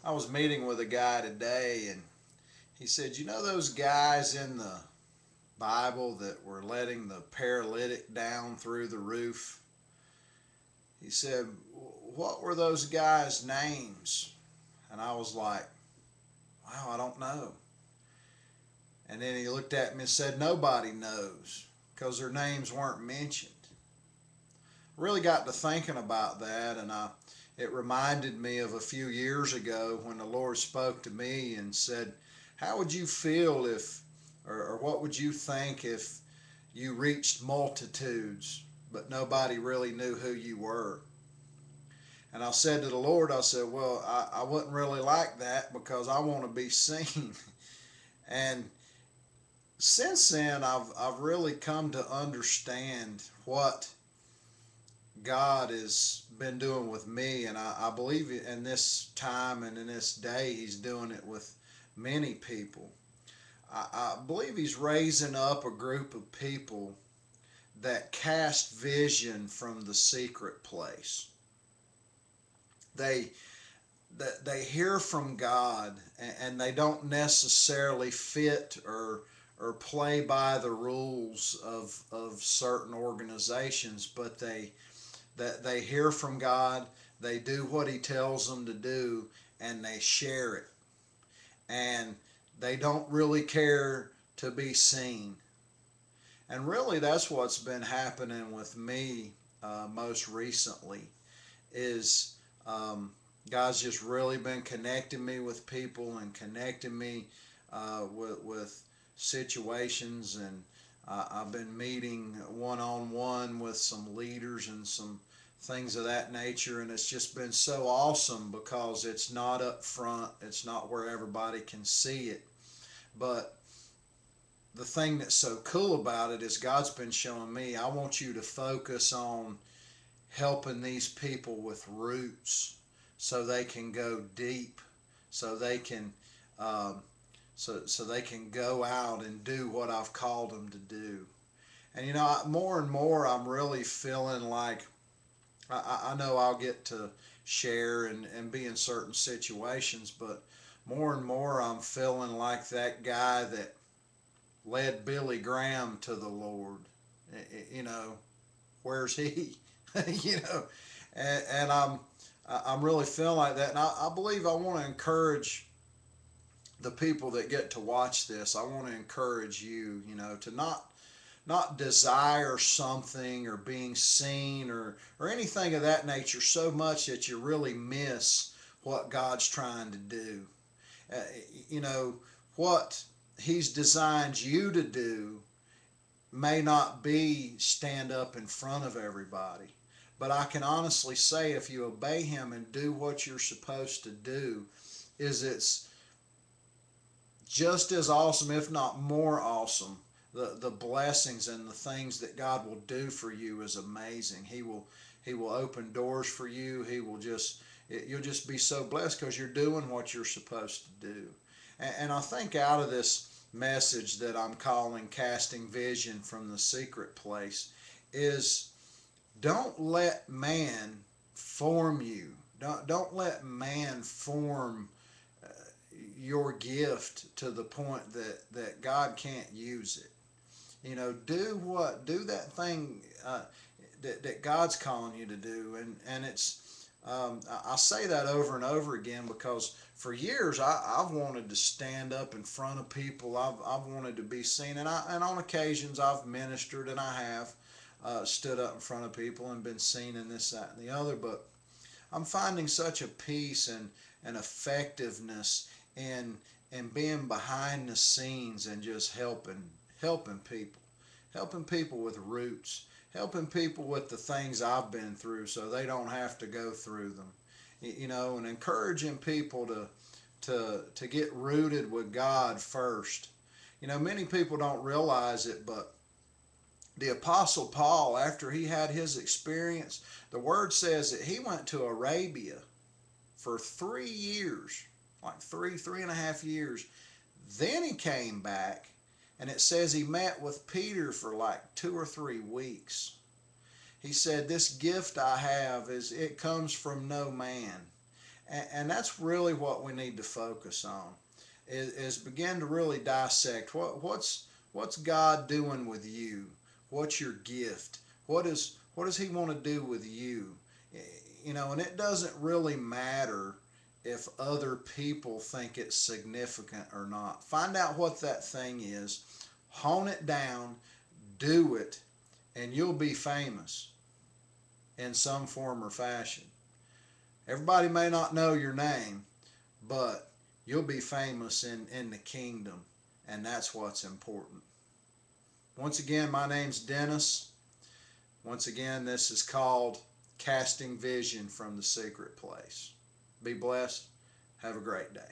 I was meeting with a guy today, and he said, "You know those guys in the Bible that were letting the paralytic down through the roof?" He said, "What were those guys' names?" And I was like, "Wow, I don't know." And then he looked at me and said, "Nobody knows because their names weren't mentioned." I really got to thinking about that, and it reminded me of a few years ago when the Lord spoke to me and said, "How would you feel if, or what would you think if you reached multitudes, but nobody really knew who you were?" And I said to the Lord, I said, "Well, I wouldn't really like that because I want to be seen." And since then, I've really come to understand what God has been doing with me, and I believe in this time and in this day, He's doing it with many people. I believe He's raising up a group of people that cast vision from the secret place. They they hear from God, and they don't necessarily fit or play by the rules of certain organizations, but they hear from God, they do what He tells them to do, and they share it. And they don't really care to be seen. And really, that's what's been happening with me most recently. Is God's just really been connecting me with people and connecting me with situations, and I've been meeting one on one with some leaders and some things of that nature, and it's just been so awesome because it's not up front, it's not where everybody can see it, but the thing that's so cool about it is God's been showing me, I want you to focus on helping these people with roots so they can go deep, so they can um, so they can go out and do what I've called them to do. And more and more, I'm really feeling like I know I'll get to share and be in certain situations, but more and more, I'm feeling like that guy that led Billy Graham to the Lord. You know, where's he? you know, and I'm really feeling like that, and I believe I want to encourage the people that get to watch this. I want to encourage you, to not desire something or being seen or anything of that nature so much that you really miss what God's trying to do. Uh, you know what He's designed you to do may not be stand up in front of everybody. But I can honestly say if you obey Him and do what you're supposed to do, is it's just as awesome, if not more awesome. The blessings and the things that God will do for you is amazing. He will open doors for you. You'll just be so blessed because you're doing what you're supposed to do. And I think out of this message that I'm calling Casting Vision from the Secret Place is don't let man form you. Don't let man form uh, your gift to the point that God can't use it. Do that thing that God's calling you to do, and it's I say that over and over again because for years I've wanted to stand up in front of people. I've wanted to be seen, and on occasions I've ministered, and I have stood up in front of people and been seen in this, that, and the other. But I'm finding such a peace and effectiveness in being behind the scenes and just helping people, helping people with roots, helping people with the things I've been through so they don't have to go through them. And encouraging people to get rooted with God first. Many people don't realize it, but the Apostle Paul, after he had his experience, the word says that he went to Arabia for 3 years, like three and a half years. Then he came back, and it says he met with Peter for like 2 or 3 weeks. He said, "This gift I have it comes from no man." And that's really what we need to focus on, is begin to really dissect what's God doing with you, what's your gift, what does He want to do with you, and it doesn't really matter if other people think it's significant or not. Find out what that thing is, hone it down, do it, and you'll be famous in some form or fashion. Everybody may not know your name, but you'll be famous in the kingdom, and that's what's important. Once again, my name's Dennis. Once again, this is called Casting Vision from the Secret Place. Be blessed. Have a great day.